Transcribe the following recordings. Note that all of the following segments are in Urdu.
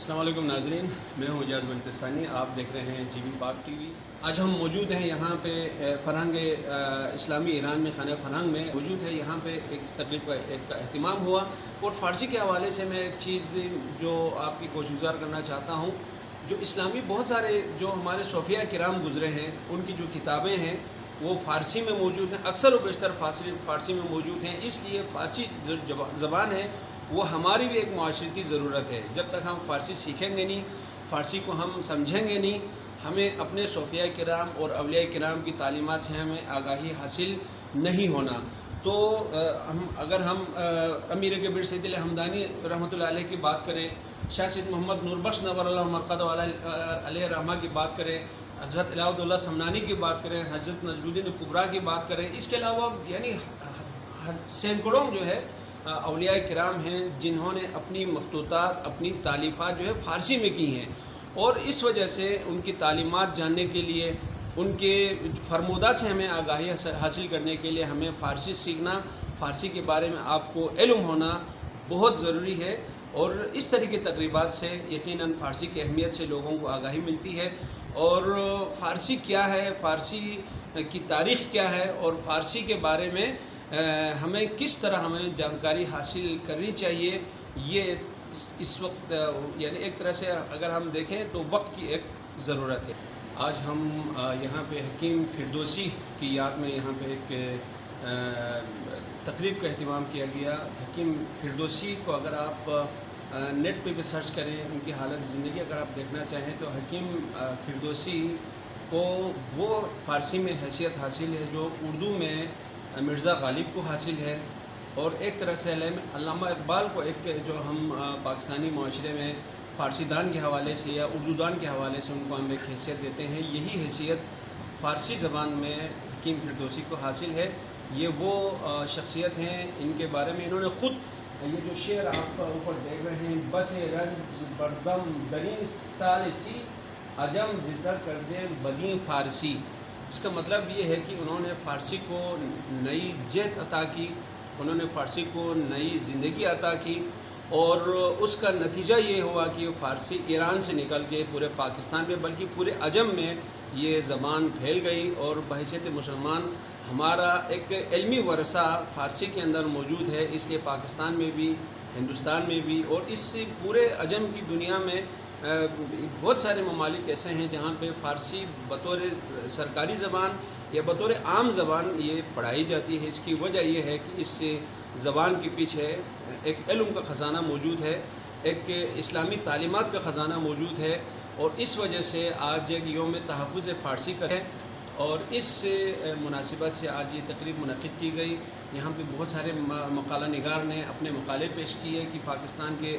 السلام علیکم ناظرین، میں ہوں اعجاز بن ترسانی، آپ دیکھ رہے ہیں جی بی پاک ٹی وی۔ آج ہم موجود ہیں یہاں پہ فرہنگ اسلامی ایران میں خانہ فرہنگ میں موجود ہے۔ یہاں پہ ایک تقریب کا ایک اہتمام ہوا اور فارسی کے حوالے سے میں ایک چیز جو آپ کی گزار کرنا چاہتا ہوں، جو اسلامی بہت سارے جو ہمارے صوفیہ کرام گزرے ہیں، ان کی جو کتابیں ہیں وہ فارسی میں موجود ہیں، اکثر و بیشتر فارسی میں موجود ہیں۔ اس لیے فارسی زبان ہے وہ ہماری بھی ایک معاشرتی ضرورت ہے۔ جب تک ہم فارسی سیکھیں گے نہیں، فارسی کو ہم سمجھیں گے نہیں، ہمیں اپنے صوفیہ کرام اور اولیاء کرام کی تعلیمات سے ہمیں آگاہی حاصل نہیں ہونا۔ تو اگر ہم امیر کبیر سید الحمدانی رحمۃ اللہ علیہ کی بات کریں، شاہ سید محمد نور بخش نور اللہ مرقدہ علیہ رحمہ کی بات کریں، حضرت الہ اللہ سمنانی کی بات کریں، حضرت نجم الدین کبریٰ کی بات کریں، اس کے علاوہ یعنی سینکڑوں جو ہے اولیاء کرام ہیں جنہوں نے اپنی مخطوطات، اپنی تالیفات جو ہے فارسی میں کی ہیں، اور اس وجہ سے ان کی تعلیمات جاننے کے لیے، ان کے فرمودات سے ہمیں آگاہی حاصل کرنے کے لیے ہمیں فارسی سیکھنا، فارسی کے بارے میں آپ کو علم ہونا بہت ضروری ہے۔ اور اس طرح کی تقریبات سے یقیناً فارسی کی اہمیت سے لوگوں کو آگاہی ملتی ہے، اور فارسی کیا ہے، فارسی کی تاریخ کیا ہے، اور فارسی کے بارے میں ہمیں کس طرح ہمیں جانکاری حاصل کرنی چاہیے، یہ اس وقت یعنی ایک طرح سے اگر ہم دیکھیں تو وقت کی ایک ضرورت ہے۔ آج ہم یہاں پہ حکیم فردوسی کی یاد میں یہاں پہ ایک تقریب کا اہتمام کیا گیا۔ حکیم فردوسی کو اگر آپ نیٹ پہ بھی سرچ کریں، ان کی حالت زندگی اگر آپ دیکھنا چاہیں تو حکیم فردوسی کو وہ فارسی میں حیثیت حاصل ہے جو اردو میں مرزا غالب کو حاصل ہے، اور ایک طرح سے علامہ اقبال کو ایک جو ہم پاکستانی معاشرے میں فارسی دان کے حوالے سے یا اردو دان کے حوالے سے ان کو ہم ایک حیثیت دیتے ہیں، یہی حیثیت فارسی زبان میں حکیم فردوسی کو حاصل ہے۔ یہ وہ شخصیت ہیں، ان کے بارے میں انہوں نے خود یہ جو شعر آپ اوپر دیکھ رہے ہیں، بس رنج بردم دری ثالثی عجم زدہ کر دے بدیں فارسی، اس کا مطلب یہ ہے کہ انہوں نے فارسی کو نئی جہت عطا کی، انہوں نے فارسی کو نئی زندگی عطا کی، اور اس کا نتیجہ یہ ہوا کہ فارسی ایران سے نکل کے پورے پاکستان میں بلکہ پورے عجم میں یہ زبان پھیل گئی، اور بحیثیت مسلمان ہمارا ایک علمی ورثہ فارسی کے اندر موجود ہے۔ اس لیے پاکستان میں بھی، ہندوستان میں بھی، اور اس سے پورے عجم کی دنیا میں بہت سارے ممالک ایسے ہیں جہاں پہ فارسی بطور سرکاری زبان یا بطور عام زبان یہ پڑھائی جاتی ہے۔ اس کی وجہ یہ ہے کہ اس زبان کے پیچھے ایک علم کا خزانہ موجود ہے، ایک اسلامی تعلیمات کا خزانہ موجود ہے، اور اس وجہ سے آج ایک یوم تحفظ فارسی کا ہے، اور اس مناسبت سے آج یہ تقریب منعقد کی گئی۔ یہاں پہ بہت سارے مقالہ نگار نے اپنے مقالے پیش کیے کہ پاکستان کے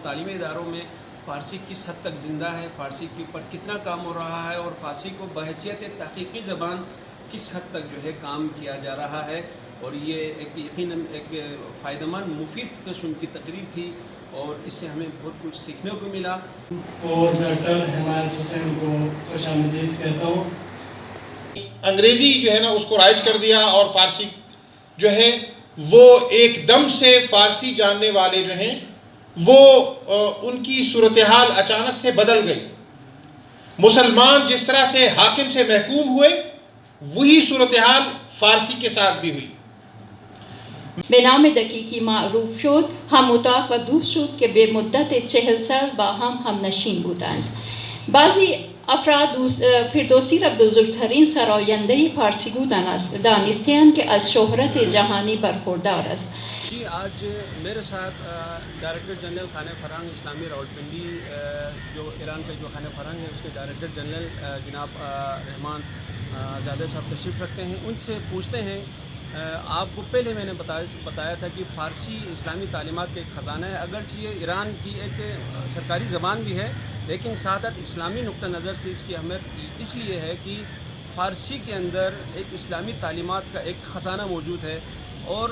تعلیمی اداروں میں فارسی کس حد تک زندہ ہے، فارسی کے اوپر کتنا کام ہو رہا ہے، اور فارسی کو بحیثیت تحقیقی زبان کس حد تک جو ہے کام کیا جا رہا ہے۔ اور یہ ایک یقیناً ایک فائدہ مند مفید قسم کی تقریب تھی، اور اس سے ہمیں بہت کچھ سیکھنے کو ملا۔ اور ڈاکٹر حمایت حسین کو خوش آمدید کہتا ہوں۔ انگریزی جو ہے نا اس کو رائج کر دیا، اور فارسی جو ہے وہ ایک دم سے فارسی جاننے والے جو ہیں وہ ان کی صورتحال اچانک سے بدل گئی۔ مسلمان جس طرح سے حاکم سے محکوم ہوئے، وہی صورتحال فارسی کے ساتھ بھی ہوئی۔ به نام دقیقی معروف شد، هم اتاق و دوست شد که به مدت 40 سال با هم نشین بودند. بعضی افراد فردوسی را بزرگترین سراینده پارسیگو دانستند که از شهرت جهانی برخوردار است. جی، آج میرے ساتھ ڈائریکٹر جنرل خانہ فرہنگ اسلامی راولپنڈی، جو ایران کا جو خانہ فرہنگ ہے اس کے ڈائریکٹر جنرل جناب رحمان زادہ صاحب تشریف رکھتے ہیں۔ ان سے پوچھتے ہیں، آپ کو پہلے میں نے بتایا تھا کہ فارسی اسلامی تعلیمات کا ایک خزانہ ہے، اگرچہ یہ ایران کی ایک سرکاری زبان بھی ہے، لیکن ساتھ اسلامی نقطہ نظر سے اس کی اہمیت اس لیے ہے کہ فارسی کے اندر ایک اسلامی تعلیمات کا ایک خزانہ موجود ہے، اور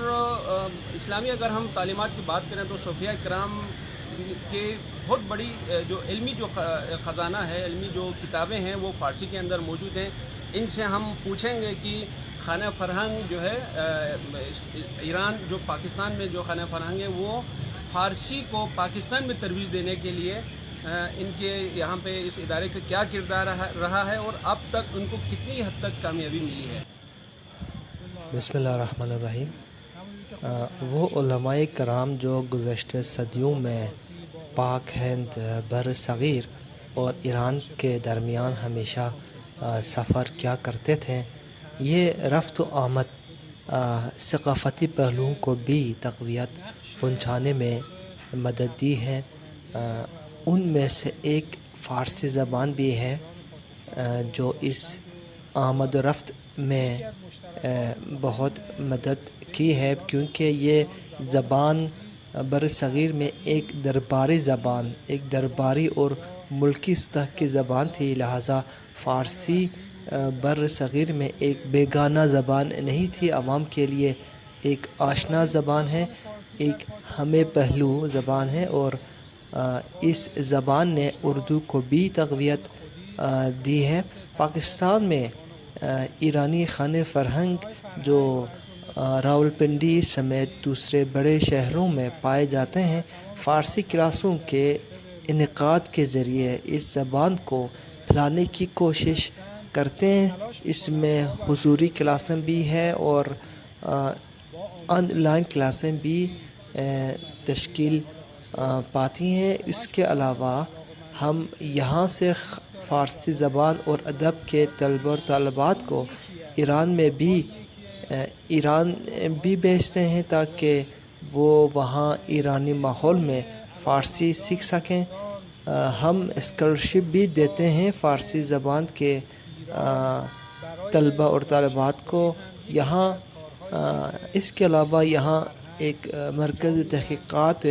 اسلامی اگر ہم تعلیمات کی بات کریں تو صوفیہ کرام کے بہت بڑی جو علمی جو خزانہ ہے، علمی جو کتابیں ہیں وہ فارسی کے اندر موجود ہیں۔ ان سے ہم پوچھیں گے کہ خانہ فرہنگ جو ہے ایران جو پاکستان میں جو خانہ فرہنگ ہے وہ فارسی کو پاکستان میں ترویج دینے کے لیے ان کے یہاں پہ اس ادارے کا کیا کردار رہا ہے اور اب تک ان کو کتنی حد تک کامیابی ملی ہے؟ بسم اللہ الرحمن الرحیم۔ وہ علماء کرام جو گزشتہ صدیوں میں پاک ہند، بر صغیر اور ایران کے درمیان ہمیشہ سفر کیا کرتے تھے، یہ رفت و آمد ثقافتی پہلوؤں کو بھی تقویت پہنچانے میں مدد دی ہے۔ ان میں سے ایک فارسی زبان بھی ہے جو اس آمد و رفت میں بہت مدد کی ہے، کیونکہ یہ زبان بر صغیر میں ایک درباری زبان، ایک درباری اور ملکی سطح کی زبان تھی، لہٰذا فارسی بر صغیر میں ایک بیگانہ زبان نہیں تھی، عوام کے لیے ایک آشنا زبان ہے، ایک ہمہ پہلو زبان ہے، اور اس زبان نے اردو کو بھی تقویت دی ہے۔ پاکستان میں ایرانی خانہ فرہنگ جو راولپنڈی سمیت دوسرے بڑے شہروں میں پائے جاتے ہیں، فارسی کلاسوں کے انعقاد کے ذریعے اس زبان کو پھیلانے کی کوشش کرتے ہیں۔ اس میں حضوری کلاسیں بھی ہیں اور آن لائن کلاسیں بھی تشکیل پاتی ہیں۔ اس کے علاوہ ہم یہاں سے فارسی زبان اور ادب کے طلبہ اور طالبات کو ایران بھی بھیجتے ہیں تاکہ وہ وہاں ایرانی ماحول میں فارسی سیکھ سکیں۔ ہم اسکالرشپ بھی دیتے ہیں فارسی زبان کے طلبہ اور طالبات کو۔ یہاں اس کے علاوہ یہاں ایک مرکز تحقیقات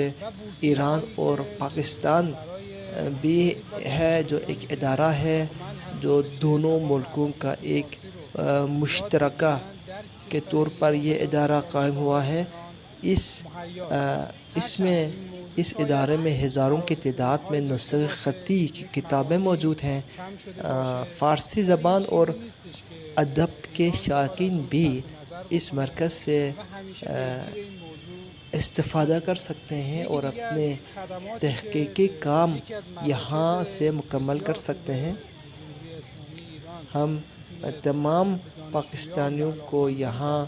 ایران اور پاکستان بھی ہے، جو ایک ادارہ ہے جو دونوں ملکوں کا ایک مشترکہ کے طور پر یہ ادارہ قائم ہوا ہے۔ اس ادارے میں ہزاروں کی تعداد میں نسخ خطی کی کتابیں موجود ہیں۔ فارسی زبان اور ادب کے شائقین بھی اس مرکز سے استفادہ کر سکتے ہیں اور اپنے تحقیقی کام یہاں سے مکمل کر سکتے ہیں۔ ہم تمام پاکستانیوں کو یہاں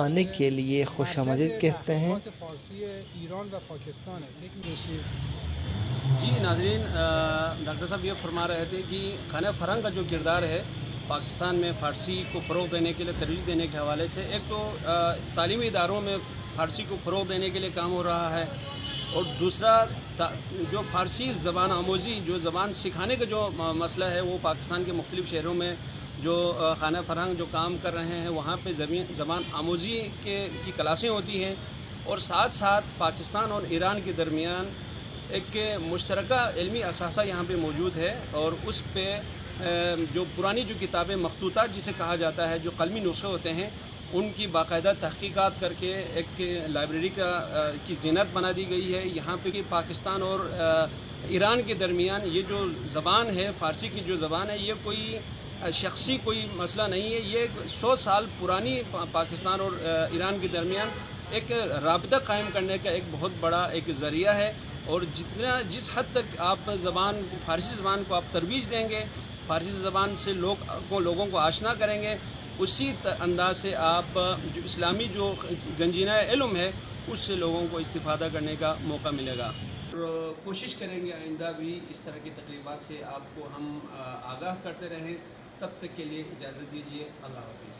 آنے کے لیے خوش آمدید کہتے ہیں۔ جی ناظرین، ڈاکٹر صاحب یہ فرما رہے تھے کہ خانہ فرہنگ کا جو کردار ہے پاکستان میں فارسی کو فروغ دینے کے لیے، ترویج دینے کے حوالے سے، ایک تو تعلیمی اداروں میں فارسی کو فروغ دینے کے لیے کام ہو رہا ہے، اور دوسرا جو فارسی زبان آموزی، جو زبان سکھانے کا جو مسئلہ ہے، وہ پاکستان کے مختلف شہروں میں جو خانہ فرہنگ جو کام کر رہے ہیں وہاں پہ زبان آموزی کی کلاسیں ہوتی ہیں، اور ساتھ ساتھ پاکستان اور ایران کے درمیان ایک مشترکہ علمی اثاثہ یہاں پہ موجود ہے، اور اس پہ جو پرانی جو کتابیں مخطوطات جسے کہا جاتا ہے، جو قلمی نسخے ہوتے ہیں، ان کی باقاعدہ تحقیقات کر کے ایک لائبریری کی زینت بنا دی گئی ہے یہاں پہ کہ پاکستان اور ایران کے درمیان یہ جو زبان ہے، فارسی کی جو زبان ہے، یہ کوئی شخصی کوئی مسئلہ نہیں ہے، یہ 100 سال پرانی پاکستان اور ایران کے درمیان ایک رابطہ قائم کرنے کا ایک بہت بڑا ایک ذریعہ ہے، اور جس حد تک آپ فارسی زبان کو آپ ترویج دیں گے، فارسی زبان سے لوگوں کو آشنا کریں گے، اسی انداز سے آپ جو اسلامی جو گنجینہ علم ہے اس سے لوگوں کو استفادہ کرنے کا موقع ملے گا، اور کوشش کریں گے آئندہ بھی اس طرح کی تقریبات سے آپ کو ہم آگاہ کرتے رہیں۔ تب تک کے لیے اجازت دیجیے، اللہ حافظ۔